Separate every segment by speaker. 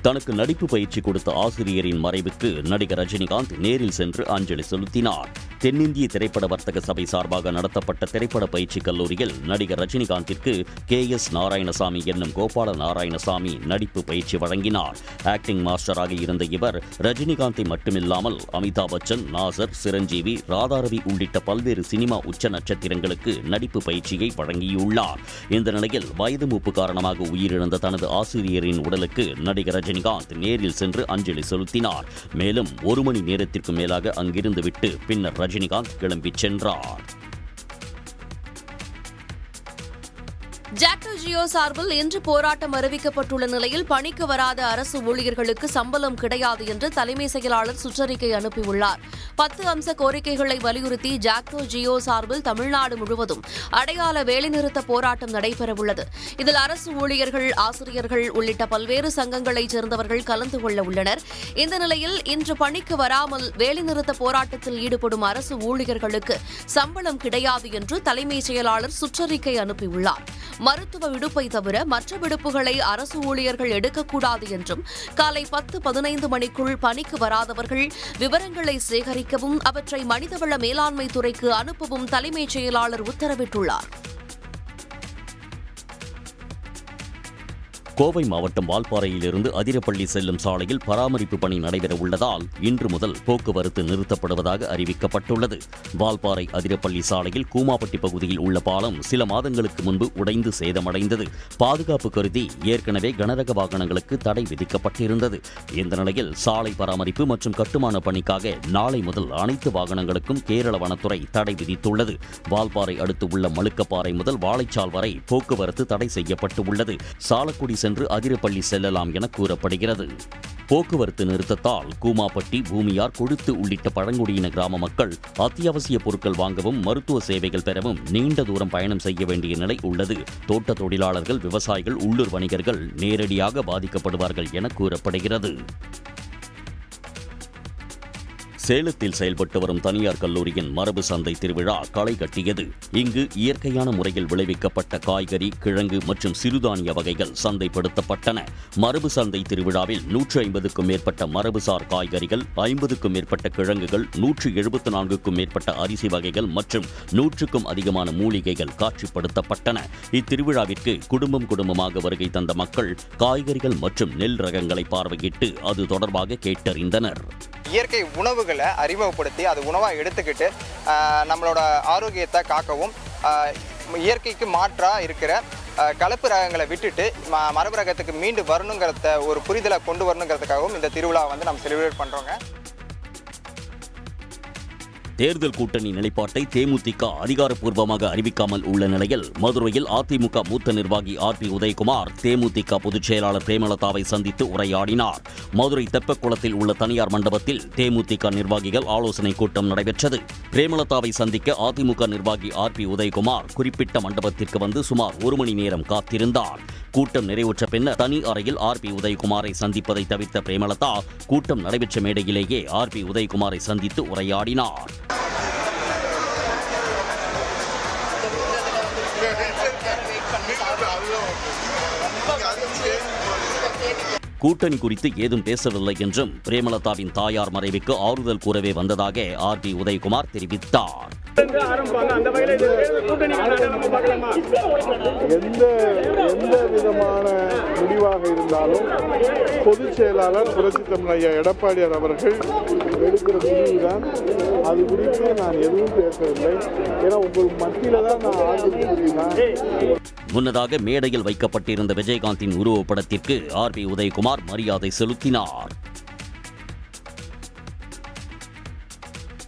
Speaker 1: தனக்கு நடிப்பு பயிற்சி கொடுத்த ஆசிரியரின் மறைவுக்கு நடிகர் ரஜினிகாந்த் நேரில் சென்று அஞ்சலி செலுத்தினார். தென்னிந்திய திரைப்பட வர்த்தக சபை சார்பாக நடத்தப்பட்ட திரைப்பட பயிற்சி கல்லூரியில் நடிகர் ரஜினிகாந்திற்கு KS நாராயணசாமி என்னும் கோபால நாராயணசாமி நடிப்பு பயிற்சி வழங்கினார். ஆக்டிங் மாஸ்டராக இருந்த இவர் ரஜினிகாந்தை மட்டுமில்லாமல் அமிதாப் பச்சன், நாசர், சிரஞ்சீவி, ராதாரவி உள்ளிட்ட பல்வேறு சினிமா உச்ச நட்சத்திரங்களுக்கு நடிப்பு பயிற்சியை வழங்கியுள்ளார். இந்த நிலையில் வயது மூப்பு காரணமாக உயிரிழந்த தனது ஆசிரியரின் உடலுக்கு நடிகர் ரஜினிகாந்த் நேரில் சென்று அஞ்சலி செலுத்தினார். மேலும் 1 மணி நேரத்திற்கு மேலாக அங்கிருந்து விட்டு பின்னர் ரஜினிகாந்த் கிளம்பிச் சென்றார்.
Speaker 2: ஜாக்டோ ஜியோ சார்பில் இன்று போராட்டம் அறிவிக்கப்பட்டுள்ள நிலையில் பணிக்கு வராத அரசு ஊழியர்களுக்கு சம்பளம் கிடையாது என்று தலைமை செயலாளர் சுற்றறிக்கை அனுப்பியுள்ளார். 10 அம்ச கோரிக்கைகளை வலியுறுத்தி ஜாக்டோ ஜியோ சார்பில் தமிழ்நாடு முழுவதும் அடையாள வேலைநிறுத்த போராட்டம் நடைபெறவுள்ளது. இதில் அரசு ஊழியர்கள், ஆசிரியர்கள் உள்ளிட்ட பல்வேறு சங்கங்களைச் சேர்ந்தவர்கள் கலந்து கொள்ள உள்ளனர். இந்த நிலையில் இன்று பணிக்கு வராமல் வேலைநிறுத்த போராட்டத்தில் ஈடுபடும் அரசு ஊழியர்களுக்கு சம்பளம் கிடையாது என்று தலைமை செயலாளர் சுற்றறிக்கை அனுப்பியுள்ளார். மருத்துவ விடுப்பை தவிர மற்ற விடுப்புகளை அரசு ஊழியர்கள் எடுக்கக்கூடாது என்றும் காலை 10-15 மணிக்குள் பணிக்கு வராதவர்கள் விவரங்களை சேகரிக்கவும் அவற்றை மனிதவள மேலாண்மை துறைக்கு அனுப்பவும் தலைமைச் செயலாளர் உத்தரவிட்டுள்ளார்.
Speaker 1: கோவை மாவட்டம் வால்பாறையிலிருந்து அதிரப்பள்ளி செல்லும் சாலையில் பராமரிப்பு பணி நடைபெற உள்ளதால் இன்று முதல் போக்குவரத்து நிறுத்தப்படுவதாக அறிவிக்கப்பட்டுள்ளது. வால்பாறை அதிரப்பள்ளி சாலையில் கூமாப்பட்டி பகுதியில் உள்ள பாலம் சில மாதங்களுக்கு முன்பு உடைந்து சேதமடைந்தது. பாதுகாப்பு கருதி ஏற்கனவே கனரக வாகனங்களுக்கு தடை விதிக்கப்பட்டிருந்தது. இந்த நிலையில் சாலை பராமரிப்பு மற்றும் கட்டுமான பணிக்காக நாளை முதல் அனைத்து வாகனங்களுக்கும் கேரள வனத்துறை தடை விதித்துள்ளது. வால்பாறை அடுத்து உள்ள மழுக்கப்பாறை முதல் வாழைச்சால் வரை போக்குவரத்து தடை செய்யப்பட்டு உள்ளது. சாலக்குடி சென்று அதிரப்பள்ளி செல்லலாம் என கூறப்படுகிறது. போக்குவரத்து நிறுத்தத்தால் கூமாப்பட்டி, பூமியார், கொழுத்து உள்ளிட்ட பழங்குடியின கிராம மக்கள் அத்தியாவசிய பொருட்கள் வாங்கவும் மருத்துவ சேவைகள் பெறவும் நீண்ட தூரம் பயணம் செய்ய வேண்டிய நிலை உள்ளது. தோட்ட தொழிலாளர்கள், விவசாயிகள், உள்ளூர் வணிகர்கள் நேரடியாக பாதிக்கப்படுவார்கள் என கூறப்படுகிறது. சேலத்தில் செயல்பட்டு வரும் தனியார் கல்லூரியின் மரபு சந்தை திருவிழா களை கட்டியது. இங்கு இயற்கையான முறையில் விளைவிக்கப்பட்ட காய்கறி, கிழங்கு மற்றும் சிறுதானிய வகைகள் சந்தைப்படுத்தப்பட்டன. மரபு சந்தை திருவிழாவில் 150க்கும் மேற்பட்ட மரபுசார் காய்கறிகள், 50க்கும் மேற்பட்ட கிழங்குகள், 174க்கும் மேற்பட்ட அரிசி வகைகள் மற்றும் 100க்கும் அதிகமான மூலிகைகள் காட்சிப்படுத்தப்பட்டன. இத்திருவிழாவிற்கு குடும்பமாக வருகை தந்த மக்கள் காய்கறிகள் மற்றும் நெல் ரகங்களை பார்வையிட்டு அது தொடர்பாக கேட்டறிந்தனர்.
Speaker 3: இயற்கை உணவுகளை அறிமுகப்படுத்தி அது உணவாக எடுத்துக்கிட்டு நம்மளோட ஆரோக்கியத்தை காக்கவும், இயற்கைக்கு மாற்றாக இருக்கிற கலப்பு ரகங்களை விட்டுட்டு மரபு ரகத்துக்கு மீண்டு வரணுங்கிறத ஒரு புரிதலை கொண்டு வரணுங்கிறதுக்காகவும் இந்த திருவிழா நம்ம செலிப்ரேட் பண்ணுறோங்க.
Speaker 1: தேர்தல் கூட்டணி நிலைப்பாட்டை தேமுதிக அதிகாரப்பூர்வமாக அறிவிக்காமல் உள்ள நிலையில் மதுரையில் அதிமுக மூத்த நிர்வாகி RP உதயகுமார் தேமுதிக பொதுச் செயலாளர் பிரேமலதாவை சந்தித்து உரையாடினார். மதுரை தெப்பக்குளத்தில் உள்ள தனியார் மண்டபத்தில் தேமுதிக நிர்வாகிகள் ஆலோசனை கூட்டம் நடைபெற்றது. பிரேமலதாவை சந்திக்க அதிமுக நிர்வாகி RP உதயகுமார் குறிப்பிட்ட மண்டபத்திற்கு வந்து சுமார் 1 மணி நேரம் காத்திருந்தார். கூட்டம் நிறைவுற்ற பின்னர் தனி அறையில் RP உதயகுமாரை சந்திப்பதை தவிர்த்த பிரேமலதா கூட்டம் நடைபெற்ற மேடையிலேயே RP உதயகுமாரை சந்தித்து உரையாடினார். கூட்டணி குறித்து ஏதும் பேசவில்லை என்றும் பிரேமலதாவின் தாயார் மறைவுக்கு ஆறுதல் கூறவே வந்ததாக RP உதயகுமார் தெரிவித்தார்.
Speaker 4: எந்த விதமான முடிவாக இருந்தாலும் பொதுச் செயலாளர் புரட்சித் தமிழர் ஐயா எடப்பாடியார் அவர்கள் எடுக்கிற முடிவுதான். அது குறித்து நான் எதுவும் பேசவில்லை. ஏன்னா உங்கள் மத்தியில தான் நான் ஆர்வம்.
Speaker 1: முன்னதாக மேடையில் வைக்கப்பட்டிருந்த விஜயகாந்தின் உருவப்படத்திற்கு RP உதயகுமார் மரியாதை செலுத்தினார்.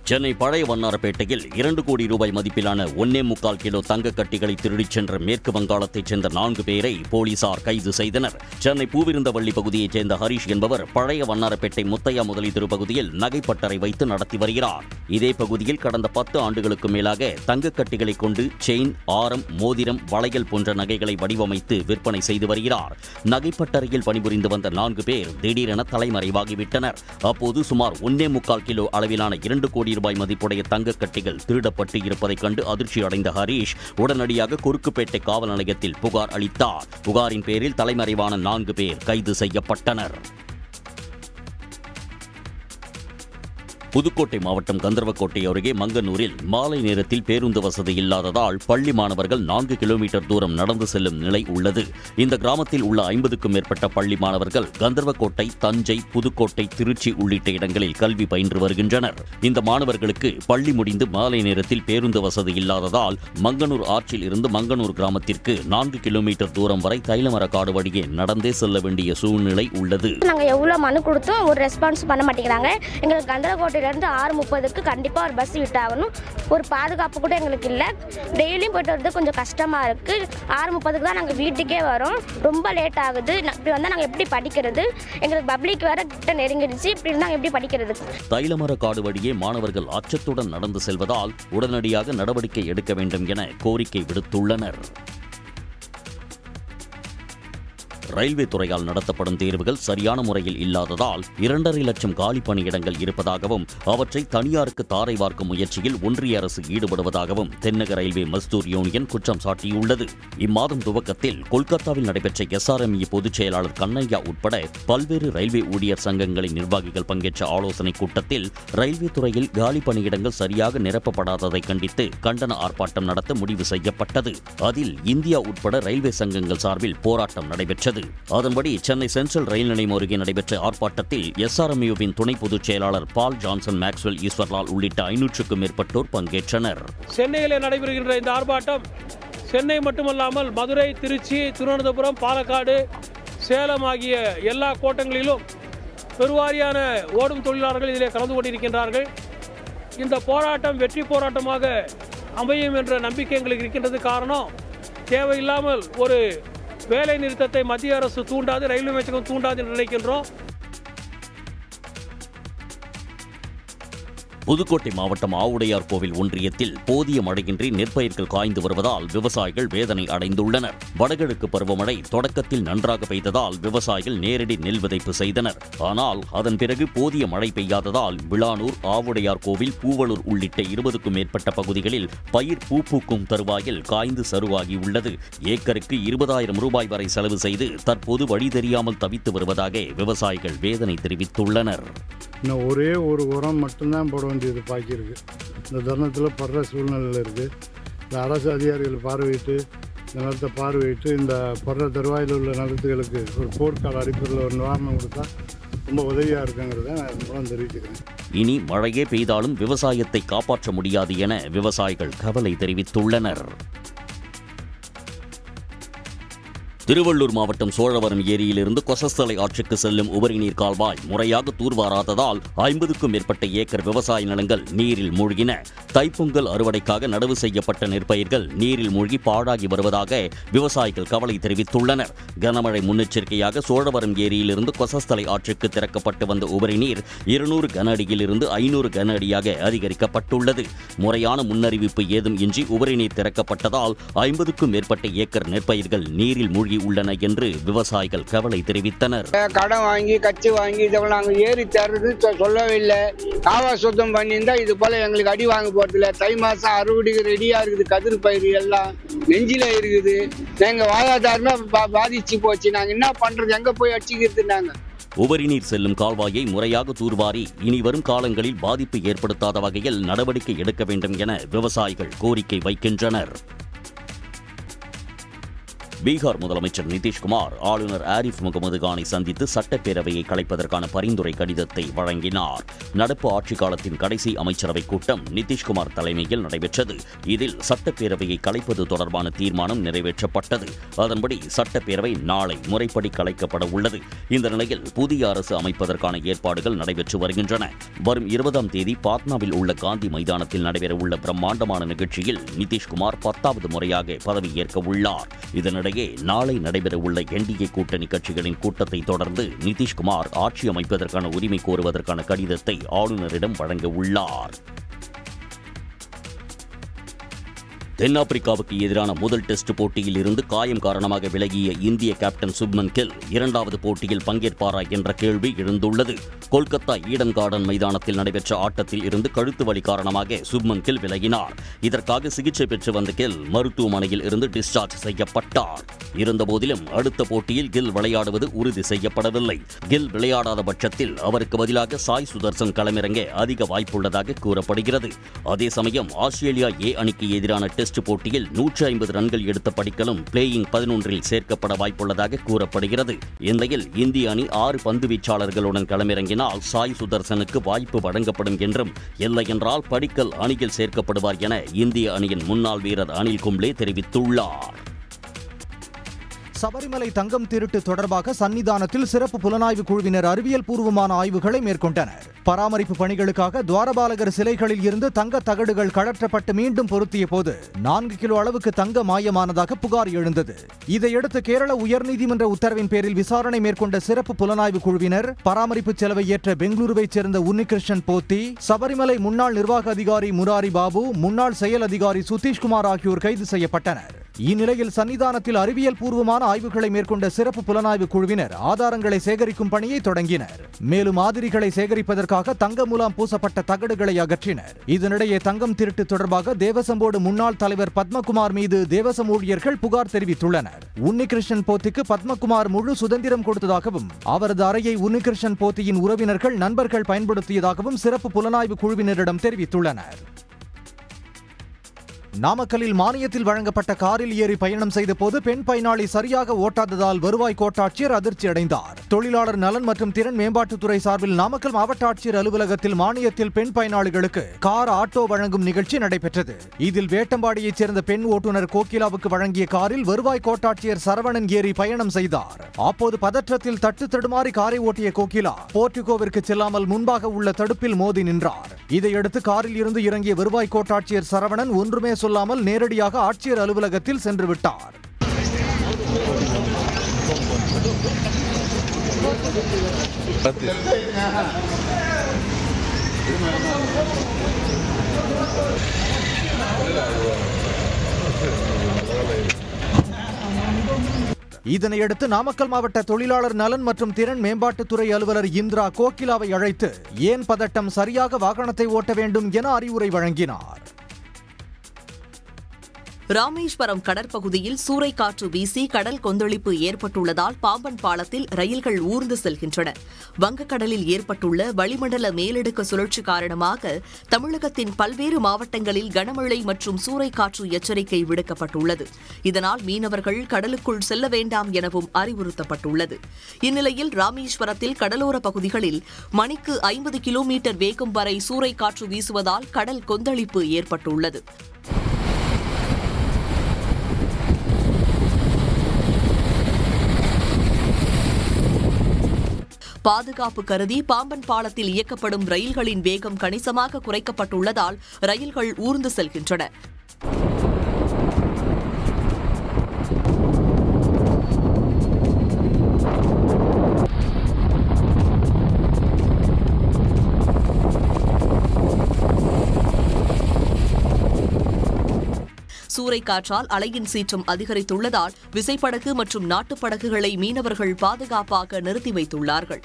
Speaker 1: சென்னை பழைய வண்ணாரப்பேட்டையில் 2 கோடி ரூபாய் மதிப்பிலான 1.25 கிலோ தங்க கட்டிகளை திருடிச் சென்ற மேற்கு வங்காளத்தைச் சேர்ந்த 4 பேரை போலீசார் கைது செய்தனர். சென்னை பூவிருந்தவள்ளி பகுதியைச் சேர்ந்த ஹரிஷ் என்பவர் பழைய வண்ணாரப்பேட்டை முத்தையா முதலி தெரு பகுதியில் நகைப்பட்டறை வைத்து நடத்தி வருகிறார். இதே பகுதியில் கடந்த 10 ஆண்டுகளுக்கு மேலாக தங்க கட்டிகளை கொண்டு செயின், ஆரம், மோதிரம், வளையல் போன்ற நகைகளை வடிவமைத்து விற்பனை செய்து வருகிறார். நகைப்பட்டறையில் பணிபுரிந்து வந்த 4 பேர் திடீரென தலைமறைவாகிவிட்டனர். அப்போது சுமார் 1.25 கிலோ அளவிலான 2 கோடி ரூபாய் மதிப்புடைய தங்க கட்டிகள் திருடப்பட்டு இருப்பதைக் கண்டு அதிர்ச்சி அடைந்த ஹரீஷ் உடனடியாக குறுக்குப்பேட்டை காவல் நிலையத்தில் புகார் அளித்தார். புகாரின் பேரில் தலைமறைவான 4 பேர் கைது செய்யப்பட்டனர். புதுக்கோட்டை மாவட்டம் கந்தர்வக்கோட்டை அருகே மங்கனூரில் மாலை நேரத்தில் பேருந்து வசதி இல்லாததால் பள்ளி மாணவர்கள் 4 கிலோமீட்டர் தூரம் நடந்து செல்லும் நிலை உள்ளது. இந்த கிராமத்தில் உள்ள 50க்கும் மேற்பட்ட பள்ளி மாணவர்கள் கந்தர்வக்கோட்டை, தஞ்சை, புதுக்கோட்டை, திருச்சி உள்ளிட்ட இடங்களில் கல்வி பயின்று வருகின்றனர். இந்த மாணவர்களுக்கு பள்ளி முடிந்து மாலை நேரத்தில் பேருந்து வசதி இல்லாததால் மங்கனூர் ஆற்றில் இருந்து மங்கனூர் கிராமத்திற்கு 4 கிலோமீட்டர் தூரம் வரை தைலமரக்காடு வழியே நடந்தே செல்ல வேண்டிய சூழ்நிலை உள்ளது.
Speaker 5: நாங்கள் எவ்வளோ மனு கொடுத்தோம், ஒரு ரெஸ்பான்ஸ் பண்ண மாட்டேங்கிறாங்க. எங்களுக்கு கந்தரக்கோட்டையிலேருந்து 6:30க்கு கண்டிப்பாக ஒரு பஸ் விட்டாகணும். ஒரு பாதுகாப்பு கூட எங்களுக்கு இல்லை. டெய்லியும் போய்ட்டு வரது கொஞ்சம் கஷ்டமாக இருக்குது. 6:30க்கு தான் நாங்கள் வீட்டுக்கே வரோம். ரொம்ப லேட் ஆகுது. இப்படி வந்தால் நாங்கள் எப்படி படிக்கிறது? எங்களுக்கு பப்ளிக் வேற கிட்ட நெருங்கிடுச்சு. இப்படி இருந்தால் எப்படி படிக்கிறது?
Speaker 1: தைலமரக்காடு வழியே மாணவர்கள் அச்சத்துடன் நடந்து செல்வதால் உடனடியாக நடவடிக்கை எடுக்க வேண்டும் என கோரிக்கை விடுத்துள்ளனர். ரயில்வே துறையால் நடத்தப்படும் தேர்வுகள் சரியான முறையில் இல்லாததால் 2.5 லட்சம் காலி பணியிடங்கள் இருப்பதாகவும் அவற்றை தனியாருக்கு தாரை வார்க்கும் முயற்சியில் ஒன்றிய அரசு ஈடுபடுவதாகவும் தென்னக ரயில்வே மஸ்தூர் யூனியன் குற்றம் சாட்டியுள்ளது. இம்மாதம் துவக்கத்தில் கொல்கத்தாவில் நடைபெற்ற SRME பொதுச் செயலாளர் கண்ணையா உட்பட பல்வேறு ரயில்வே ஊழியர் சங்கங்களின் நிர்வாகிகள் பங்கேற்ற ஆலோசனைக் கூட்டத்தில் ரயில்வே துறையில் காலி பணியிடங்கள் சரியாக நிரப்பப்படாததை கண்டித்து கண்டன ஆர்ப்பாட்டம் நடத்த முடிவு செய்யப்பட்டது. அதில் இந்தியா உட்பட ரயில்வே சங்கங்கள் சார்பில் போராட்டம் நடைபெற்றது. அதன்படி சென்னை சென்ட்ரல் ரயில் நிலையம் அருகே நடைபெற்ற ஆர்ப்பாட்டத்தில் SRMUவின் துணை பொதுச் செயலாளர் பால் ஜான்சன், மேக்ஸ்வெல் ஈஸ்வர்லால் உள்ளிட்ட 500க்கும் மேற்பட்டோர் பங்கேற்றனர்.
Speaker 6: சென்னையிலே நடைபெறுகின்ற இந்த ஆர்ப்பாட்டம் சென்னை மட்டுமல்லாமல் மதுரை, திருச்சி, திருவனந்தபுரம், பாலக்காடு, சேலம் ஆகிய எல்லா கோட்டங்களிலும் பெருவாரியான ஓடும் தொழிலாளர்கள் இதிலே கலந்து கொண்டிருக்கின்றார்கள். இந்த போராட்டம் வெற்றி போராட்டமாக அமையும் என்ற நம்பிக்கை எங்களுக்கு இருக்கின்றது. காரணம், தேவையில்லாமல் ஒரு வேலை நிறுத்தத்தை மத்திய அரசு தூண்டாது, ரயில்வே அமைச்சகம் தூண்டாது என்று நினைக்கின்றோம்.
Speaker 1: புதுக்கோட்டை மாவட்டம் ஆவுடையார் கோவில் ஒன்றியத்தில் போதிய மழையின்றி நெற்பயிர்கள் காய்ந்து வருவதால் விவசாயிகள் வேதனை அடைந்துள்ளனர். வடகிழக்கு பருவமழை தொடக்கத்தில் நன்றாக பெய்ததால் விவசாயிகள் நேரடி நெல் விதைப்பு செய்தனர். ஆனால் அதன் பிறகு போதிய மழை பெய்யாததால் விளானூர், ஆவுடையார் கோவில், பூவலூர் உள்ளிட்ட 20க்கும் மேற்பட்ட பகுதிகளில் பயிர் பூக்கும் தருவாயில் காய்ந்து சருவாகியுள்ளது. ஏக்கருக்கு 20,000 ரூபாய் வரை செலவு செய்து தற்போது வழி தெரியாமல் தவித்து வருவதாக விவசாயிகள் வேதனை தெரிவித்துள்ளனர்.
Speaker 7: இன்னும் ஒரே ஒரு உரம் மட்டும்தான் போட வேண்டியது பாக்கி இருக்குது. இந்த தருணத்தில் படுற சூழ்நிலையில் இருக்குது. இந்த அரசு அதிகாரிகள் பார்வையிட்டு இந்த நிலத்தை பார்வையிட்டு இந்த படுற தருவாயில் உள்ள நிலத்துகளுக்கு ஒரு போர்க்கால அடிப்படையில் ஒரு நிவாரணம் கொடுத்தா ரொம்ப உதவியாக இருக்குங்கிறத நான் மூலம் தெரிவிக்கிறேன்.
Speaker 1: இனி மழையே பெய்தாலும் விவசாயத்தை காப்பாற்ற முடியாது என விவசாயிகள் கவலை தெரிவித்துள்ளனர். திருவள்ளூர் மாவட்டம் சோழவரம் ஏரியிலிருந்து கொசஸ்தலை ஆற்றுக்கு செல்லும் உபரி நீர் கால்வாய் முறையாக தூர்வாராததால் 50க்கும் மேற்பட்ட ஏக்கர் விவசாய நிலங்கள் நீரில் மூழ்கின. தைப்பொங்கல் அறுவடைக்காக நடவு செய்யப்பட்ட நெற்பயிர்கள் நீரில் மூழ்கி பாழாகி வருவதாக விவசாயிகள் கவலை தெரிவித்துள்ளனர். கனமழை முன்னெச்சரிக்கையாக சோழவரம் ஏரியிலிருந்து கொசஸ்தலை ஆற்றுக்கு திறக்கப்பட்டு வந்த உபரி நீர் 200 கன அடியிலிருந்து 500 கன அடியாக அதிகரிக்கப்பட்டுள்ளது. முறையான முன்னறிவிப்பு ஏதும் இன்றி உபரி நீர் திறக்கப்பட்டதால் 50க்கும் மேற்பட்ட ஏக்கர் நெற்பயிர்கள் நீரில் மூழ்கி உள்ளன என்று விவசாயிகள் கவலை தெரிவித்தனர்.
Speaker 8: கடன் வாங்கி கச்சி வாங்கி இதெல்லாம் நாங்கள் ஏறி தர்றது சொல்லவே இல்லை. காவா சுத்தம் பண்ணியிருந்தா இது போல எங்களுக்கு அடி வாங்க போறதில்ல. தை மாசம் அறுவடைக்கு ரெடியா இருக்குது. கதிர் பயிர் எல்லாம் நெஞ்சில இருக்குது. எங்க வாழ்வாதாரமே பாதிச்சு போச்சு. நாங்க என்ன பண்றது? எங்க போய் அடிச்சுக்கிறது? நாங்க
Speaker 1: உபரி நீர் செல்லும் கால்வாயை முறையாக தூர்வாரி இனி வரும் காலங்களில் பாதிப்பு ஏற்படுத்தாத வகையில் நடவடிக்கை எடுக்க வேண்டும் என விவசாயிகள் கோரிக்கை வைக்கின்றனர். பீகார் முதலமைச்சர் நிதிஷ்குமார் ஆளுநர் ஆரிஃப் முகமது கானை சந்தித்து சட்டப்பேரவையை கலைப்பதற்கான பரிந்துரை கடிதத்தை வழங்கினார். நடப்பு ஆட்சிக் காலத்தின் கடைசி அமைச்சரவைக் கூட்டம் நிதிஷ்குமார் தலைமையில் நடைபெற்றது. இதில் சட்டப்பேரவையை கலைப்பது தொடர்பான தீர்மானம் நிறைவேற்றப்பட்டது. அதன்படி சட்டப்பேரவை நாளை முறைப்படி கலைக்கப்பட உள்ளது. இந்த நிலையில் புதிய அரசு அமைப்பதற்கான ஏற்பாடுகள் நடைபெற்று வருகின்றன. வரும் 20ஆம் தேதி பாட்னாவில் உள்ள காந்தி மைதானத்தில் நடைபெறவுள்ள பிரம்மாண்டமான நிகழ்ச்சியில் நிதிஷ்குமார் 10வது முறையாக பதவியேற்க உள்ளார். இதனிடையே நாளை நடைபெறவுள்ள NDA கூட்டணி கட்சிகளின் கூட்டத்தை தொடர்ந்து நிதிஷ்குமார் ஆட்சி அமைப்பதற்கான உரிமை கோருவதற்கான கடிதத்தை ஆளுநரிடம் வழங்க உள்ளார். தென்னாப்பிரிக்காவுக்கு எதிரான முதல் டெஸ்ட் போட்டியில் இருந்து காயம் காரணமாக விலகிய இந்திய கேப்டன் சுப்மன் கில் இரண்டாவது போட்டியில் பங்கேற்பாரா என்ற கேள்வி எழுந்துள்ளது. கொல்கத்தா ஈடன் கார்டன் மைதானத்தில் நடைபெற்ற ஆட்டத்தில் இருந்து கழுத்து வலி காரணமாக சுப்மன் கில் விலகினார். இதற்காக சிகிச்சை பெற்று வந்த கில் மருத்துவமனையில் இருந்து டிஸ்சார்ஜ் செய்யப்பட்டார். இருந்தபோதிலும் அடுத்த போட்டியில் கில் விளையாடுவது உறுதி செய்யப்படவில்லை. கில் விளையாடாத பட்சத்தில் அவருக்கு பதிலாக சாய் சுதர்சன் களமிறங்க அதிக வாய்ப்புள்ளதாக கூறப்படுகிறது. அதே சமயம் ஆஸ்திரேலியா ஏ அணிக்கு எதிரான டெஸ்ட் போட்டியில் 150 ரன்கள் எடுத்த படிக்கலும் பிளேயிங் 11 சேர்க்கப்பட வாய்ப்புள்ளதாக கூறப்படுகிறது. இந்நிலையில் இந்திய அணி 6 பந்து வீச்சாளர்களுடன் களமிறங்கினால் சாய் சுதர்சனுக்கு வாய்ப்பு வழங்கப்படும் என்றும், இல்லையென்றால் படிக்கல் அணியில் சேர்க்கப்படுவார் என இந்திய அணியின் முன்னாள் வீரர் அனில் கும்ப்ளே தெரிவித்துள்ளார்.
Speaker 9: சபரிமலை தங்கம் திருட்டு தொடர்பாக சன்னிதானத்தில் சிறப்பு புலனாய்வு குழுவினர் அறிவியல் பூர்வமான ஆய்வுகளை மேற்கொண்டனர். பராமரிப்பு பணிகளுக்காக துவாரபாலகர் சிலைகளில் இருந்து தங்க தகடுகள் கழற்றப்பட்டு மீண்டும் பொருத்திய போது 4 கிலோ அளவுக்கு தங்க மாயமானதாக புகார் எழுந்தது. இதையடுத்து கேரள உயர்நீதிமன்ற உத்தரவின் பேரில் விசாரணை மேற்கொண்ட சிறப்பு புலனாய்வு குழுவினர் பராமரிப்பு செலவை ஏற்ற பெங்களூருவைச் சேர்ந்த உன்னிகிருஷ்ணன் போத்தி, சபரிமலை முன்னாள் நிர்வாக அதிகாரி முராரி பாபு, முன்னாள் செயல் அதிகாரி சுதீஷ்குமார் ஆகியோர் கைது செய்யப்பட்டனர். இந்நிலையில் சன்னிதானத்தில் அறிவியல் பூர்வமான ஆய்வுகளை மேற்கொண்ட சிறப்பு புலனாய்வு குழுவினர் ஆதாரங்களை சேகரிக்கும் பணியை தொடங்கினர். மேலும் மாதிரிகளை சேகரிப்பதற்காக தங்க முலாம் பூசப்பட்ட தகடுகளை அகற்றினர். இதனிடையே தங்கம் திருட்டு தொடர்பாக தேவசம் போர்டு முன்னாள் தலைவர் பத்மகுமார் மீது தேவசம் ஊழியர்கள் புகார் தெரிவித்துள்ளனர். உன்னிகிருஷ்ணன் போத்திக்கு பத்மகுமார் முழு சுதந்திரம் கொடுத்ததாகவும், அவரது அறையை உன்னிகிருஷ்ணன் போத்தியின் உறவினர்கள் நண்பர்கள் பயன்படுத்தியதாகவும் சிறப்பு புலனாய்வு குழுவினரிடம் தெரிவித்துள்ளனர். நாமக்கல்லில் மானியத்தில் வழங்கப்பட்ட காரில் ஏறி பயணம் செய்த போது பெண் பயனாளி சரியாக ஓட்டாததால் வருவாய் கோட்டாட்சியர் அதிர்ச்சி அடைந்தார். தொழிலாளர் நலன் மற்றும் திறன் மேம்பாட்டுத்துறை சார்பில் நாமக்கல் மாவட்ட ஆட்சியர் அலுவலகத்தில் மானியத்தில் பெண் பயனாளிகளுக்கு கார் ஆட்டோ வழங்கும் நிகழ்ச்சி நடைபெற்றது. இதில் வேட்டம்பாடியைச் சேர்ந்த பெண் ஓட்டுநர் கோகிலாவுக்கு வழங்கிய காரில் வருவாய் கோட்டாட்சியர் சரவணன் ஏறி பயணம் செய்தார். அப்போது பதற்றத்தில் தட்டு தடுமாறி காரை ஓட்டிய கோகிலா போர்டிகோவிற்கு செல்லாமல் முன்பாக உள்ள தடுப்பில் மோதி நின்றார். இதையடுத்து காரில் இருந்து இறங்கிய வருவாய் கோட்டாட்சியர் சரவணன் ஒன்றுமே சொல்லாமல் நேரடியாக ஆட்சியர் அலுவலகத்தில் சென்று விட்டார். இதனையடுத்து நாமக்கல் மாவட்ட தொழிலாளர் நலன் மற்றும் திறன் மேம்பாட்டுத்துறை அலுவலர் இந்திரா கோகிலாவை அழைத்து ஏன் பதட்டம், சரியாக வாகனத்தை ஓட்ட வேண்டும் என அறிவுரை வழங்கினார்.
Speaker 2: ராமேஸ்வரம் கடற்பகுதியில் சூறைக்காற்று வீசி கடல் கொந்தளிப்பு ஏற்பட்டுள்ளதால் பாம்பன் பாலத்தில் ரயில்கள் ஊர்ந்து செல்கின்றன. வங்கக்கடலில் ஏற்பட்டுள்ள வளிமண்டல மேலடுக்கு சுழற்சி காரணமாக தமிழகத்தின் பல்வேறு மாவட்டங்களில் கனமழை மற்றும் சூறைக்காற்று எச்சரிக்கை விடுக்கப்பட்டுள்ளது. இதனால் மீனவர்கள் கடலுக்குள் செல்ல வேண்டாம் எனவும் அறிவுறுத்தப்பட்டுள்ளது. இந்நிலையில் ராமேஸ்வரத்தில் கடலோர பகுதிகளில் மணிக்கு 50 கிலோமீட்டர் வேகம் வரை சூறைக்காற்று வீசுவதால் கடல் கொந்தளிப்பு ஏற்பட்டுள்ளது. பாதுகாப்பு கருதி பாம்பன் பாலத்தில் இயக்கப்படும் ரயில்களின் வேகம் கணிசமாக குறைக்கப்பட்டுள்ளதால் ரயில்கள் ஊர்ந்து செல்கின்றன. சூறைக்காற்றால் அலையின் சீற்றம் அதிகரித்துள்ளதால் விசைப்படகு மற்றும் நாட்டுப்படகுகளை மீனவர்கள் பாதுகாப்பாக நிறுத்தி வைத்துள்ளார்கள்.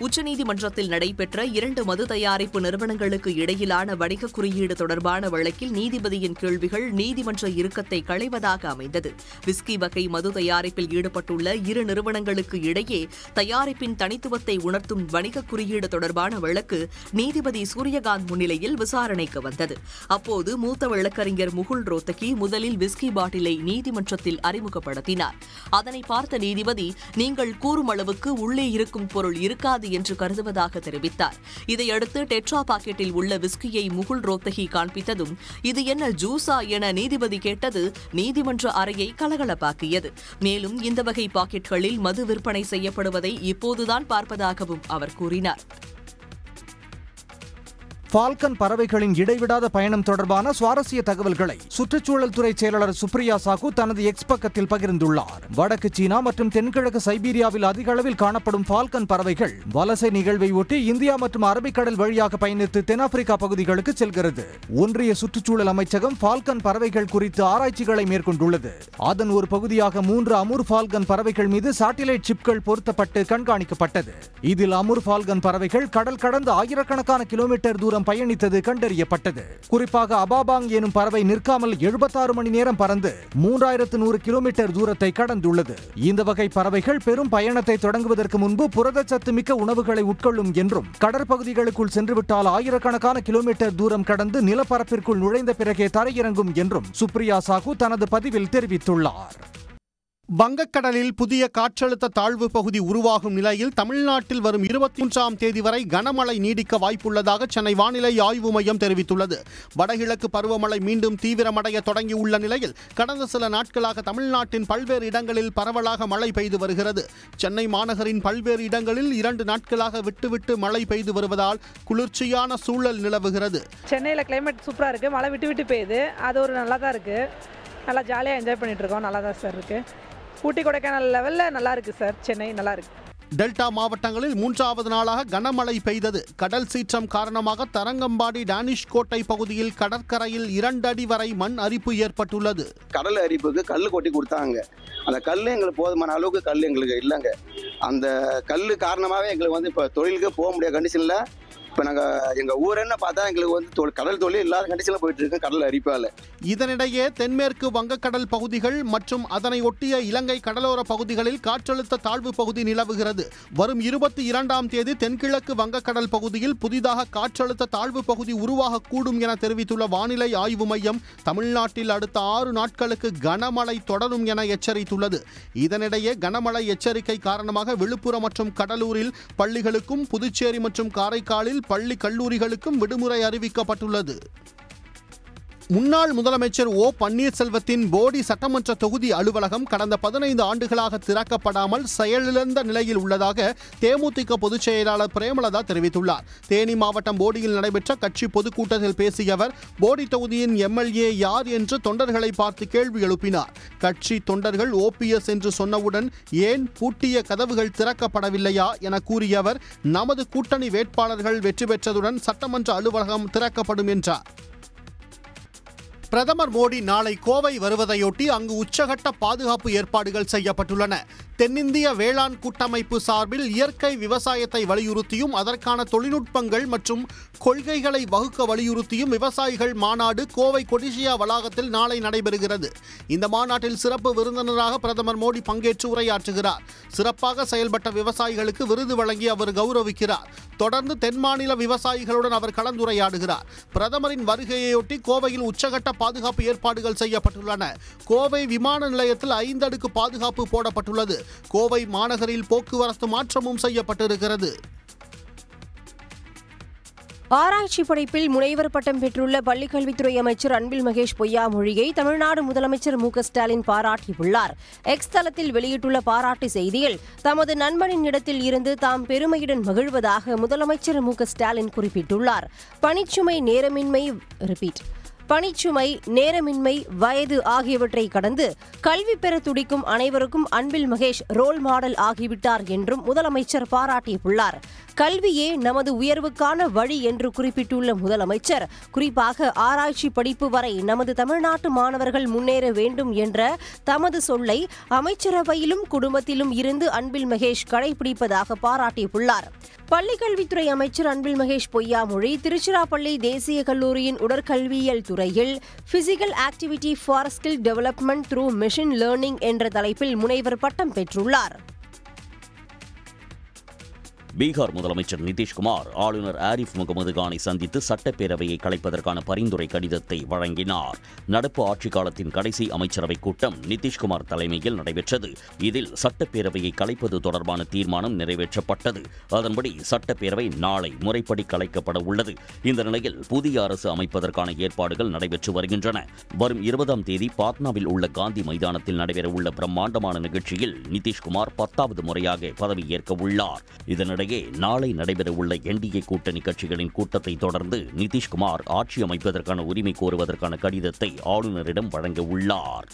Speaker 2: உச்சநீதிமன்றத்தில் நடைபெற்ற 2 மது தயாரிப்பு நிறுவனங்களுக்கு இடையிலான வணிக குறியீடு தொடர்பான வழக்கில் நீதிபதியின் கேள்விகள் நீதிமன்ற இறுக்கத்தை களைவதாக அமைந்தது. விஸ்கி வகை மது தயாரிப்பில் ஈடுபட்டுள்ள 2 நிறுவனங்களுக்கு இடையே தயாரிப்பின் தனித்துவத்தை உணர்த்தும் வணிக குறியீடு தொடர்பான வழக்கு நீதிபதி சூரியகாந்த் முன்னிலையில் விசாரணைக்கு வந்தது. அப்போது மூத்த வழக்கறிஞர் முகுல் ரோத்தகி முதலில் விஸ்கி பாட்டிலை நீதிமன்றத்தில் அறிமுகப்படுத்தினார். அதனை பார்த்த நீதிபதி, நீங்கள் கூறும் அளவுக்கு உள்ளே இருக்கும் பொருள் இருக்காது என்று கருதுவதாக தெரிவித்தார். இதையடுத்து டெட்ரா பாக்கெட்டில் உள்ள விஸ்கியை முகுல் ரோத்தகி காண்பித்ததும் இது என்ன ஜூஸா என நீதிபதி கேட்டது நீதிமன்ற அறையை கலகலப்பாக்கியது. மேலும் இந்த வகை பாக்கெட்களில் மது விற்பனை செய்யப்படுவதை இப்போதுதான் பார்ப்பதாகவும் அவர் கூறினார்.
Speaker 9: ஃபால்கன் பறவைகளின் இடைவிடாத பயணம் தொடர்பான சுவாரஸ்ய தகவல்களை சுற்றுச்சூழல் துறை செயலாளர் சுப்ரியா சாகு தனது எக்ஸ் பக்கத்தில் பகிர்ந்துள்ளார். வடக்கு சீனா மற்றும் தென்கிழக்கு சைபீரியாவில் அதிக அளவில் காணப்படும் ஃபால்கன் பறவைகள் வலசை நிகழ்வை ஒட்டி இந்தியா மற்றும் அரபிக்கடல் வழியாக பயணித்து தென்னாப்பிரிக்கா பகுதிகளுக்கு செல்கிறது. ஒன்றிய சுற்றுச்சூழல் அமைச்சகம் ஃபால்கன் பறவைகள் குறித்து ஆராய்ச்சிகளை மேற்கொண்டுள்ளது. அதன் ஒரு பகுதியாக 3 அமூர் ஃபால்கன் பறவைகள் மீது சாட்டிலைட் சிப்கள் பொருத்தப்பட்டு கண்காணிக்கப்பட்டது. இதில் அமூர் ஃபால்கன் பறவைகள் கடல் கடந்து ஆயிரக்கணக்கான கிலோமீட்டர் தூரம் பயணித்தது கண்டறியப்பட்டது. குறிப்பாக அபாபாங் எனும் பறவை நிற்காமல் 76 மணி நேரம் பறந்து 3100 கிலோமீட்டர் தூரத்தை கடந்துள்ளது. இந்த வகை பறவைகள் பெரும் பயணத்தை தொடங்குவதற்கு முன்பு புரதச்சத்து மிக்க உணவுகளை உட்கொள்ளும் என்றும் கடற்பகுதிகளுக்குள் சென்றுவிட்டால் ஆயிரக்கணக்கான கிலோமீட்டர் தூரம் கடந்து நிலப்பரப்பிற்குள் நுழைந்த பிறகே தரையிறங்கும் என்றும் சுப்ரியா சாகு தனது பதிவில் தெரிவித்துள்ளார்.
Speaker 10: வங்கக்கடலில் புதிய காற்றழுத்த தாழ்வு பகுதி உருவாகும் நிலையில் தமிழ்நாட்டில் வரும் 23ஆம் தேதி வரை கனமழை நீடிக்க வாய்ப்புள்ளதாக சென்னை வானிலை ஆய்வு மையம் தெரிவித்துள்ளது. வடகிழக்கு பருவமழை மீண்டும் தீவிரமடைய தொடங்கியுள்ள நிலையில் கடந்த சில நாட்களாக தமிழ்நாட்டின் பல்வேறு இடங்களில் பரவலாக மழை பெய்து வருகிறது. சென்னை மாநகரின் பல்வேறு இடங்களில் 2 நாட்களாக விட்டுவிட்டு மழை பெய்து வருவதால் குளிர்ச்சியான சூழல் நிலவுகிறது.
Speaker 11: சென்னையில் கிளைமேட் சூப்பராக இருக்குது, மழை விட்டு விட்டு பெய்யுது, அது ஒரு நல்லா தான் இருக்குது, நல்லா ஜாலியாக என்ஜாய் பண்ணிட்டு இருக்கோம், நல்லா தான் சார் இருக்குது. ஊட்டி கொடைக்கானல் லெவலில் நல்லா இருக்குது சார், சென்னை நல்லா இருக்குது.
Speaker 10: டெல்டா மாவட்டங்களில் 3வது நாளாக கனமழை பெய்தது. கடல் சீற்றம் காரணமாக தரங்கம்பாடி டானிஷ் கோட்டை பகுதியில் கடற்கரையில் 2 அடி வரை மண் அரிப்பு ஏற்பட்டுள்ளது.
Speaker 12: கடல் அரிப்புக்கு கல் கொட்டி கொடுத்தாங்க. அந்த கல் எங்களுக்கு போதுமான அளவுக்கு கல் எங்களுக்கு இல்லைங்க. அந்த கல் காரணமாகவே எங்களுக்கு இப்போ தொழிலுக்கு போக முடியாத கண்டிஷனில் இப்போ நாங்கள் எங்கள் ஊரென்னு பார்த்தா எங்களுக்கு கடல் தொழில் இல்லாத கண்டிஷனில் போயிட்டு இருக்கு கடல் அரிப்பால்.
Speaker 10: இதனிடையே தென்மேற்கு வங்கக்கடல் பகுதிகள் மற்றும் அதனை ஒட்டிய இலங்கை கடலோர பகுதிகளில் காற்றழுத்த தாழ்வு பகுதி நிலவுகிறது. வரும் 22ஆம் தேதி தென்கிழக்கு வங்கக்கடல் பகுதியில் புதிதாக காற்றழுத்த தாழ்வு பகுதி உருவாகக்கூடும் என தெரிவித்துள்ள வானிலை ஆய்வு மையம் தமிழ்நாட்டில் அடுத்த 6 நாட்களுக்கு கனமழை தொடரும் என எச்சரித்துள்ளது. இதனிடையே கனமழை எச்சரிக்கை காரணமாக விழுப்புரம் மற்றும் கடலூரில் பள்ளிகளுக்கும் புதுச்சேரி மற்றும் காரைக்காலில் பள்ளி கல்லூரிகளுக்கும் விடுமுறை அறிவிக்கப்பட்டுள்ளது. முன்னாள் முதலமைச்சர் ஓ பன்னீர்செல்வத்தின் போடி சட்டமன்ற தொகுதி அலுவலகம் கடந்த 15 ஆண்டுகளாக திறக்கப்படாமல் செயலிழந்த நிலையில் உள்ளதாக தேமுதிக பொதுச் செயலாளர் பிரேமலதா தெரிவித்துள்ளார். தேனி மாவட்டம் போடியில் நடைபெற்ற கட்சி பொதுக்கூட்டத்தில் பேசிய அவர் போடி தொகுதியின் எம்எல்ஏ யார் என்று தொண்டர்களை பார்த்து கேள்வி எழுப்பினார். கட்சி தொண்டர்கள் ஓபிஎஸ் என்று சொன்னவுடன் ஏன் பூட்டிய கதவுகள் திறக்கப்படவில்லையா என கூறிய அவர் நமது கூட்டணி வேட்பாளர்கள் வெற்றி பெற்றதுடன் சட்டமன்ற அலுவலகம் திறக்கப்படும் என்றார். பிரதமர் மோடி நாளை கோவை வருவதையொட்டி அங்கு உச்சகட்ட பாதுகாப்பு ஏற்பாடுகள் செய்யப்பட்டுள்ளன. தென்னிந்திய வேளாண் கூட்டமைப்பு சார்பில் இயற்கை விவசாயத்தை வலியுறுத்தியும் அதற்கான தொழில்நுட்பங்கள் மற்றும் கொள்கைகளை வகுக்க வலியுறுத்தியும் விவசாயிகள் மாநாடு கோவை கொடிசியா வளாகத்தில் நாளை நடைபெறுகிறது. இந்த மாநாட்டில் சிறப்பு விருந்தினராக பிரதமர் மோடி பங்கேற்று உரையாற்றுகிறார். சிறப்பாக செயல்பட்ட விவசாயிகளுக்கு விருது வழங்கி அவர் கௌரவிக்கிறார். தொடர்ந்து தென் மாநில விவசாயிகளுடன் அவர் கலந்துரையாடுகிறார். பிரதமரின் வருகையையொட்டி கோவையில் உச்சகட்ட பாதுகாப்பு ஏற்பாடுகள் செய்யப்பட்டுள்ளன. கோவை விமான நிலையத்தில் 5 அடுக்கு பாதுகாப்பு போடப்பட்டுள்ளது. கோவை மாநகரில் போக்குவரத்து மாற்றமும் செய்யப்பட்டிருக்கிறது.
Speaker 13: ஆராய்ச்சி படிப்பில் முனைவர் பட்டம் பெற்றுள்ள பள்ளிக்கல்வித்துறை அமைச்சர் அன்பில் மகேஷ் பொய்யாமொழியை தமிழ்நாடு முதலமைச்சர் மு க ஸ்டாலின் பாராட்டியுள்ளார். எக்ஸ் தளத்தில் வெளியிட்டுள்ள பாராட்டு செய்தியில் தமது நண்பனின் இடத்தில் இருந்து தாம் பெருமையுடன் மகிழ்வதாக முதலமைச்சர் மு க ஸ்டாலின் குறிப்பிட்டுள்ளார். பணிச்சுமை, நேரமின்மை, வயது ஆகியவற்றை கடந்து கல்வி பெற துடிக்கும் அனைவருக்கும் அன்பில் மகேஷ் ரோல் மாடல் ஆகிவிட்டார் என்றும் முதலமைச்சர் பாராட்டியுள்ளார். கல்வியே நமது உயர்வுக்கான வழி என்று குறிப்பிட்டுள்ள முதலமைச்சர் குறிப்பாக ஆராய்ச்சி படிப்பு வரை நமது தமிழ்நாட்டு மாணவர்கள் முன்னேற வேண்டும் என்ற தமது சொல்லை அமைச்சரவையிலும் குடும்பத்திலும் இருந்து அன்பில் மகேஷ் கடைபிடிப்பதாக பாராட்டியுள்ளார். பள்ளிக்கல்வித்துறை அமைச்சர் அன்பில் மகேஷ் பொய்யாமொழி திருச்சிராப்பள்ளி தேசிய கல்லூரியின் உடற்கல்வியியல் துறையில் physical activity for skill development through machine learning என்ற தலைப்பில் முனைவர் பட்டம் பெற்றுள்ளார்.
Speaker 1: பீகார் முதலமைச்சர் நிதிஷ்குமார் ஆளுநர் ஆரிஃப் முகமது கானை சந்தித்து சட்டப்பேரவையை கலைப்பதற்கான பரிந்துரை கடிதத்தை வழங்கினார். நடப்பு ஆட்சிக் காலத்தின் கடைசி அமைச்சரவைக் கூட்டம் நிதிஷ்குமார் தலைமையில் நடைபெற்றது. இதில் சட்டப்பேரவையை கலைப்பது தொடர்பான தீர்மானம் நிறைவேற்றப்பட்டது. அதன்படி சட்டப்பேரவை நாளை முறைப்படி கலைக்கப்பட உள்ளது. இந்த நிலையில் புதிய அரசு அமைப்பதற்கான ஏற்பாடுகள் நடைபெற்று வருகின்றன. வரும் 20ஆம் தேதி பாட்னாவில் உள்ள காந்தி மைதானத்தில் நடைபெறவுள்ள பிரம்மாண்டமான நிகழ்ச்சியில் நிதிஷ்குமார் 10வது முறையாக பதவியேற்க உள்ளார். இதனிடையே இதனிடையே நாளை நடைபெறவுள்ள என்டிஏ கூட்டணி கட்சிகளின் கூட்டத்தை தொடர்ந்து நிதிஷ்குமார் ஆட்சி அமைப்பதற்கான உரிமை கோருவதற்கான கடிதத்தை ஆளுநரிடம் வழங்க உள்ளார்.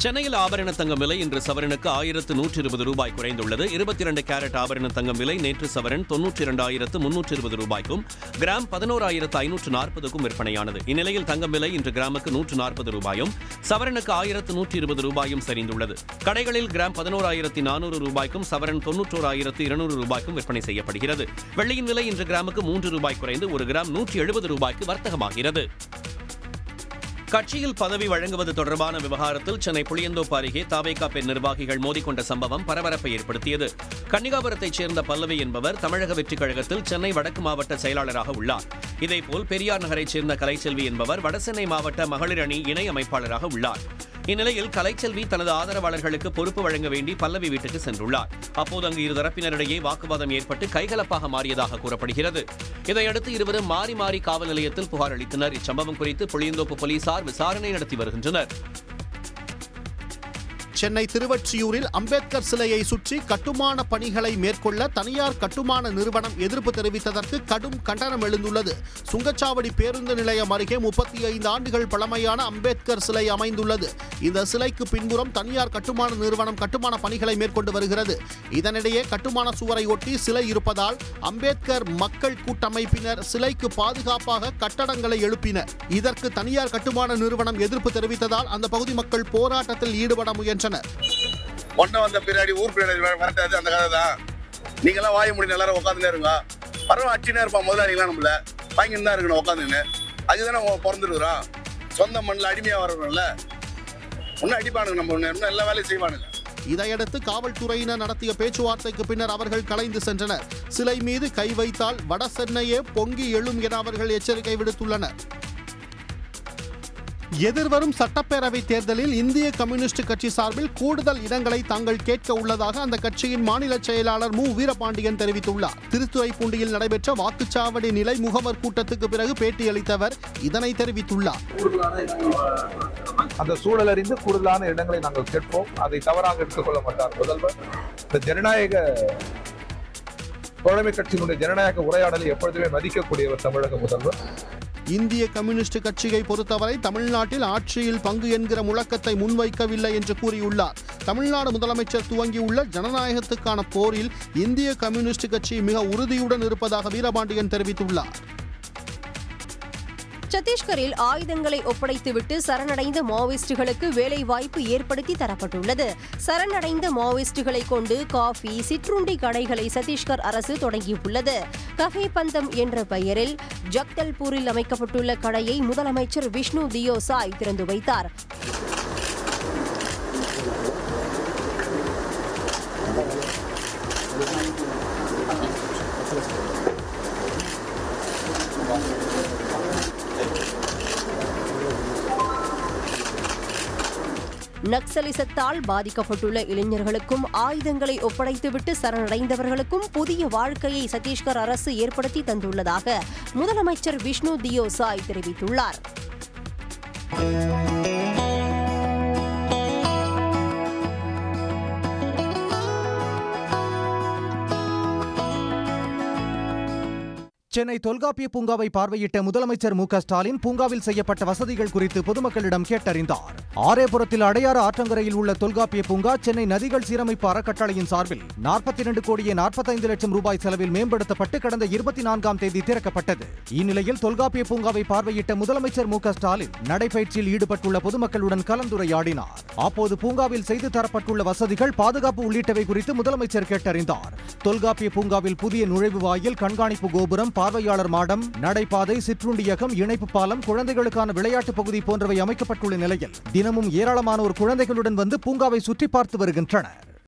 Speaker 14: சென்னையில் ஆபரண தங்கம் விலை இன்று சவரனுக்கு 1120 ரூபாய் குறைந்துள்ளது. 22 கேரட் ஆபரண தங்கம் விலை நேற்று சவரன் 92,320 ரூபாய்க்கும் கிராம் 11,540க்கும் விற்பனையானது. இந்நிலையில் தங்கம் விலை இன்று கிராமுக்கு 140 ரூபாயும் சவரனுக்கு 1,120 ரூபாயும் சரிந்துள்ளது. கடைகளில் கிராம் 11,400 ரூபாய்க்கும் சவரன் 91,200 ரூபாய்க்கும் விற்பனை செய்யப்படுகிறது. வெள்ளியின் விலை இன்று கிராமுக்கு 3 ரூபாய் குறைந்து ஒரு கிராம் 170 ரூபாய்க்கு வர்த்தகமாகிறது. கட்சியில் பதவி வழங்குவது தொடர்பான விவகாரத்தில் சென்னை புளியந்தோப்பு அருகே தாவேகா பெண் நிர்வாகிகள் மோதிக்கொண்ட சம்பவம் பரபரப்பை ஏற்படுத்தியது. கன்னிகாபுரத்தைச் சேர்ந்த பல்லவி என்பவர் தமிழக வெற்றிக் கழகத்தில் சென்னை வடக்கு மாவட்ட செயலாளராக உள்ளார். இதேபோல் பெரியார் நகரைச் சேர்ந்த கலைச்செல்வி என்பவர் வடசென்னை மாவட்ட மகளிர் அணி இணை அமைப்பாளராக உள்ளார். இந்நிலையில் கலைச்செல்வி தனது ஆதரவாளர்களுக்கு பொறுப்பு வழங்க வேண்டி பல்லவி வீட்டுக்கு சென்றுள்ளார். அப்போது அங்கு இரு தரப்பினரிடையே வாக்குவாதம் ஏற்பட்டு கைகலப்பாக மாறியதாக கூறப்படுகிறது. இதையடுத்து இருவரும் மாறி மாறி காவல் நிலையத்தில் புகார் அளித்தனர். இச்சம்பவம் குறித்து புளியந்தோப்பு போலீசார் விசாரணை நடத்தி வருகின்றனர்.
Speaker 10: சென்னை திருவொற்றியூரில் அம்பேத்கர் சிலையை சுற்றி கட்டுமான பணிகளை மேற்கொள்ள தனியார் கட்டுமான நிறுவனம் எதிர்ப்பு தெரிவித்ததற்கு கடும் கண்டனம் எழுந்துள்ளது. சுங்கச்சாவடி பேருந்து நிலையம் அருகே 35 ஆண்டுகள் பழமையான அம்பேத்கர் சிலை அமைந்துள்ளது. இந்த சிலைக்கு பின்புறம் தனியார் கட்டுமான நிறுவனம் கட்டுமான பணிகளை மேற்கொண்டு வருகிறது. இதனிடையே கட்டுமான சுவரை ஒட்டி சிலை இருப்பதால் அம்பேத்கர் மக்கள் கூட்டமைப்பினர் சிலைக்கு பாதுகாப்பாக கட்டடங்களை எழுப்பினர். இதற்கு தனியார் கட்டுமான நிறுவனம் எதிர்ப்பு தெரிவித்ததால் அந்த பகுதி மக்கள் போராட்டத்தில் ஈடுபட முயன்றனர்.
Speaker 15: ஒன்ன வந்த பின்னாடி ஊர் பின்னாடி வரட்டாது அந்த கதை தான். நீங்களாம் வாய முடியும் எல்லாரும் உட்காந்துனே இருங்க. பரவாயில்ல அச்சினே இருப்பான் முதலாளிகளாம் நம்மள வாங்கின்னு தான் இருக்கணும் உட்காந்துன்னு. அதுதானே பிறந்துருக்குறோம். சொந்த மண்ணில் அடிமையாக வரணும்ல. ஒன்னும் அடிப்பானுங்க நம்ம இன்னும் எல்லா வேலையும் செய்வானுங்க.
Speaker 10: இதையடுத்து காவல்துறையினர் நடத்திய பேச்சுவார்த்தைக்கு பின்னர் அவர்கள் கலைந்து சென்றனர். சிலை மீது கை வைத்தால் வட சென்னையே பொங்கி எழும் என அவர்கள் எச்சரிக்கை விடுத்துள்ளனர். எதிர்வரும் சட்டப்பேரவை தேர்தலில் இந்திய கம்யூனிஸ்ட் கட்சி சார்பில் கூடுதல் இடங்களை தாங்கள் கேட்க உள்ளதாக அந்த கட்சியின் மாநில செயலாளர் மு வீரபாண்டியன் தெரிவித்துள்ளார். திருத்துறைப்பூண்டியில் நடைபெற்ற வாக்குச்சாவடி நிலை முகவர் கூட்டத்துக்கு பிறகு பேட்டியளித்தவர் இதனை தெரிவித்துள்ளார்.
Speaker 16: அந்த சூழல் அறிந்து கூடுதலான இடங்களை நாங்கள் கேட்போம். அதை தவறாக எடுத்துக்கொள்ள மாட்டார் முதல்வர். இந்த ஜனநாயக தோழமை கட்சியினுடைய ஜனநாயக உரையாடலை எப்பொழுதுமே மதிக்கக்கூடியவர் தமிழக முதல்வர்.
Speaker 10: இந்திய கம்யூனிஸ்ட் கட்சியை பொறுத்தவரை தமிழ்நாட்டில் ஆட்சியில் பங்கு என்கிற முழக்கத்தை முன்வைக்கவில்லை என்று கூறியுள்ளார். தமிழ்நாடு முதலமைச்சர் துவங்கியுள்ள ஜனநாயகத்துக்கான போரில் இந்திய கம்யூனிஸ்ட் கட்சி மிக உறுதியுடன் இருப்பதாக வீரபாண்டியன் தெரிவித்துள்ளார்.
Speaker 13: சத்தீஸ்கரில் ஆயுதங்களை ஒப்படைத்துவிட்டு சரணடைந்த மாவோயிஸ்டுகளுக்கு வேலை வாய்ப்பு ஏற்படுத்தி தரப்பட்டுள்ளது. சரணடைந்த மாவோயிஸ்டுகளை கொண்டு காஃபி, சிற்றுண்டி கடைகளை சத்தீஸ்கர் அரசு தொடங்கியுள்ளது. கஃபே பந்தம் என்ற பெயரில் ஜக்தல்பூரில் அமைக்கப்பட்டுள்ள கடையை முதலமைச்சர் விஷ்ணு தியோ சாய் திறந்து வைத்தார். நக்சலிசத்தால் பாதிக்கப்பட்டுள்ள இளைஞர்களுக்கும் ஆயுதங்களை ஒப்படைத்துவிட்டு சரணடைந்தவர்களுக்கும் புதிய வாழ்க்கையை சத்தீஸ்கர் அரசு ஏற்படுத்தி தந்துள்ளதாக முதலமைச்சர் விஷ்ணு தியோ சாய் தெரிவித்துள்ளார்.
Speaker 9: சென்னை தொல்காப்பிய பூங்காவை பார்வையிட்ட முதலமைச்சர் மு க ஸ்டாலின் பூங்காவில் செய்யப்பட்ட வசதிகள் குறித்து பொதுமக்களிடம் கேட்டறிந்தார். ஆரேபுரத்தில் அடையாறு ஆற்றங்கரையில் உள்ள தொல்காப்பிய பூங்கா சென்னை நதிகள் சீரமைப்பு அறக்கட்டளையின் சார்பில் 42 கோடியே 45 லட்சம் ரூபாய் செலவில் மேம்படுத்தப்பட்டு கடந்த 24ஆம் தேதி திறக்கப்பட்டது. இந்நிலையில் தொல்காப்பிய பூங்காவை பார்வையிட்ட முதலமைச்சர் மு க ஸ்டாலின் நடைபயிற்சியில் ஈடுபட்டுள்ள பொதுமக்களுடன் கலந்துரையாடினார். அப்போது பூங்காவில் செய்து தரப்பட்டுள்ள வசதிகள், பாதுகாப்பு உள்ளிட்டவை குறித்து முதலமைச்சர் கேட்டறிந்தார். தொல்காப்பிய பூங்காவில் புதிய நுழைவு வாயில், கண்காணிப்பு கோபுரம், பார்வையாளர் மாடம், நடைபாதை, சிற்றுண்டியகம், இணைப்பு பாலம், குழந்தைகளுக்கான விளையாட்டு பகுதி போன்றவை அமைக்கப்பட்டுள்ள நிலையில் தினமும் ஏராளமானோர் குழந்தைகளுடன் வந்து பூங்காவை சுற்றி பார்த்து வருகின்றனர்.